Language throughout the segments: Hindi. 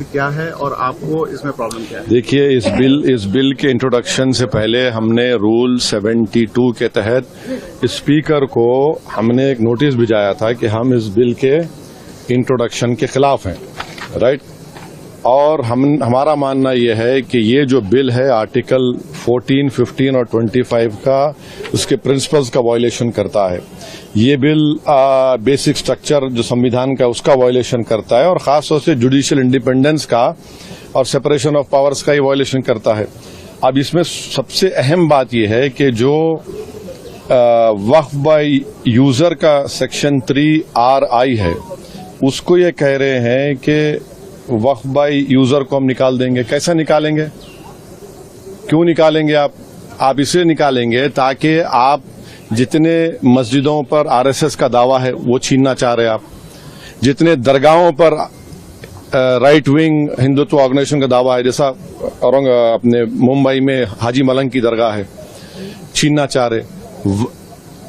क्या है और आपको इसमें प्रॉब्लम क्या है? देखिए, इस बिल के इंट्रोडक्शन से पहले हमने रूल 72 के तहत स्पीकर को हमने एक नोटिस भिजाया था कि हम इस बिल के इंट्रोडक्शन के खिलाफ हैं, राइट। और हमारा मानना यह है कि ये जो बिल है आर्टिकल 14, 15 और 25 का उसके प्रिंसिपल्स का वायलेशन करता है। ये बिल बेसिक स्ट्रक्चर जो संविधान का उसका वायलेशन करता है और खास तौर से जुडिशियल इंडिपेंडेंस का और सेपरेशन ऑफ पावर्स का ही वायलेशन करता है। अब इसमें सबसे अहम बात यह है कि जो वक्फ बाय यूजर का सेक्शन 3RI है उसको ये कह रहे हैं कि वक्फ बाय यूजर को हम निकाल देंगे। कैसे निकालेंगे, क्यों निकालेंगे? आप इसलिए निकालेंगे ताकि आप जितने मस्जिदों पर RSS का दावा है वो छीनना चाह रहे हैं, आप जितने दरगाहों पर राइट विंग हिंदुत्व ऑर्गेनाइजेशन का दावा है, जैसा अपने मुंबई में हाजी मलंग की दरगाह है, छीनना चाह रहे।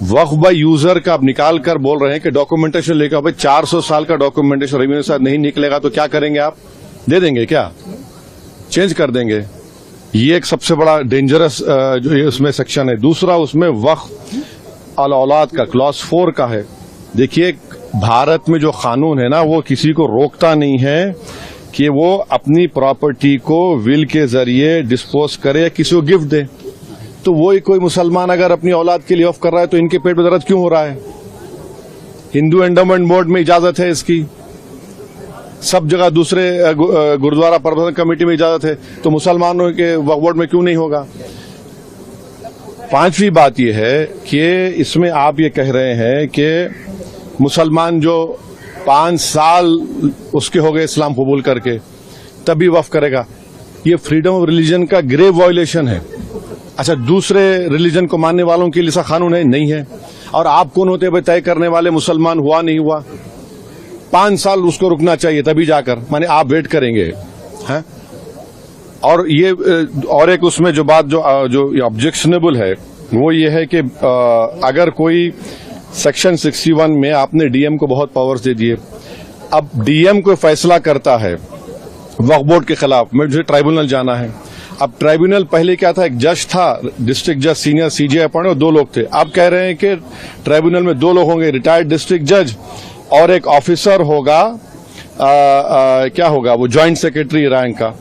वक्फ बाय यूजर का आप निकाल कर बोल रहे हैं कि डॉक्यूमेंटेशन लेकर भाई 400 साल का डॉक्यूमेंटेशन रेवेन्यू से नहीं निकलेगा तो क्या करेंगे? आप दे देंगे क्या? चेंज कर देंगे। ये एक सबसे बड़ा डेंजरस जो उसमें सेक्शन है। दूसरा, उसमें वक्फ अल औलाद का क्लॉज 4 का है। देखिए, भारत में जो कानून है ना वो किसी को रोकता नहीं है कि वो अपनी प्रॉपर्टी को विल के जरिए डिस्पोज करे या किसी को गिफ्ट दे। तो वही कोई मुसलमान अगर अपनी औलाद के लिए ऑफ कर रहा है तो इनके पेट में दर्द क्यों हो रहा है? हिंदू एंडोमेंट बोर्ड में इजाजत है इसकी, सब जगह दूसरे गुरुद्वारा प्रबंधन कमेटी में इजाजत है, तो मुसलमानों के वक्फ बोर्ड में क्यों नहीं होगा? पांचवी बात यह है कि इसमें आप ये कह रहे हैं कि मुसलमान जो 5 साल उसके हो गए इस्लाम कबूल करके तभी वक्फ करेगा। ये फ्रीडम ऑफ रिलीजन का ग्रेव वायलेशन है। अच्छा, दूसरे रिलीजन को मानने वालों के लिए ऐसा कानून है? नहीं है। और आप कौन होते हैं तय करने वाले मुसलमान हुआ नहीं हुआ? 5 साल उसको रुकना चाहिए तभी जाकर, माने आप वेट करेंगे हैं? और ये और एक उसमें जो बात जो ऑब्जेक्शनेबल है वो ये है कि अगर कोई सेक्शन 61 में आपने डीएम को बहुत पावर्स दे दिए, अब डीएम को फैसला करता है वक्फ बोर्ड के खिलाफ, मुझे ट्राइब्यूनल जाना है। अब ट्राइब्यूनल पहले क्या था, एक जज था, डिस्ट्रिक्ट जज सीनियर CJ अपॉइंट, और 2 लोग थे। अब कह रहे हैं कि ट्राइब्यूनल में 2 लोग होंगे, रिटायर्ड डिस्ट्रिक्ट जज और एक ऑफिसर होगा, क्या होगा वो, ज्वाइंट सेक्रेटरी रैंक का।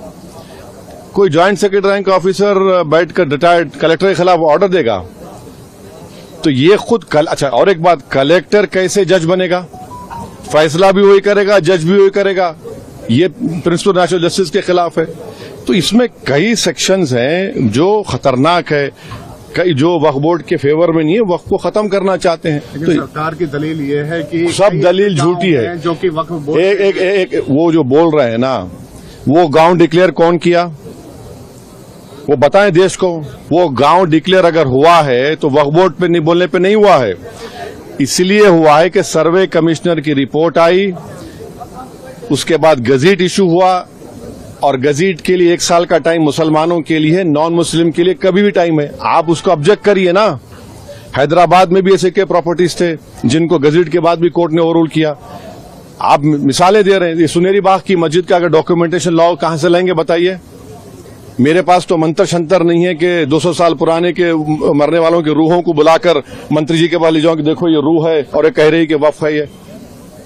कोई ज्वाइंट सेक्रेटरी रैंक का ऑफिसर बैठकर रिटायर्ड कलेक्टर के खिलाफ ऑर्डर देगा तो ये खुद अच्छा, और एक बात, कलेक्टर कैसे जज बनेगा? फैसला भी वही करेगा, जज भी वही करेगा। ये प्रिंसिपल नेशनल जस्टिस के खिलाफ है। तो इसमें कई सेक्शंस हैं जो खतरनाक है, कई जो वक्फ बोर्ड के फेवर में नहीं है, वक्फ को खत्म करना चाहते हैं। तो सरकार की दलील ये है कि सब दलील झूठी है जो कि वक्फ बोर्ड एक वो जो बोल रहे हैं ना, वो गांव डिक्लेयर कौन किया वो बताएं देश को। वो गांव डिक्लेयर अगर हुआ है तो वक्फ बोर्ड पे नहीं बोलने पे नहीं हुआ है, इसलिए हुआ है कि सर्वे कमिश्नर की रिपोर्ट आई, उसके बाद गजीट इशू हुआ, और गजीट के लिए 1 साल का टाइम मुसलमानों के लिए, नॉन मुस्लिम के लिए कभी भी टाइम है। आप उसको ऑब्जेक्ट करिए ना। हैदराबाद में भी ऐसे के प्रॉपर्टीज थे जिनको गजीट के बाद भी कोर्ट ने ओवररूल किया। आप मिसालें दे रहे हैं। सुनेरी बाग की मस्जिद का अगर डॉक्यूमेंटेशन लाओ कहां से लाएंगे बताइए? मेरे पास तो मंत्र शंतर नहीं है कि 200 साल पुराने के मरने वालों की रूहों को बुलाकर मंत्री जी के पास ले जाऊं कि देखो ये रूह है और ये कह रही कि वक्फ है। ये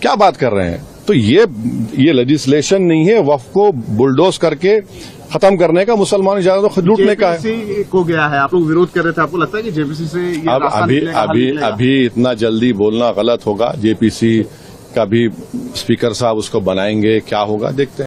क्या बात कर रहे हैं? तो ये लेजिस्लेशन नहीं है वक्फ को बुलडोज करके खत्म करने का, मुसलमान इजाजत को लूटने का है। जेपीसी को गया है, आप लोग विरोध कर रहे थे, आपको लगता है कि जेपीसी से ये अभी इतना जल्दी बोलना गलत होगा। जेपीसी का भी स्पीकर साहब उसको बनाएंगे, क्या होगा देखते हैं।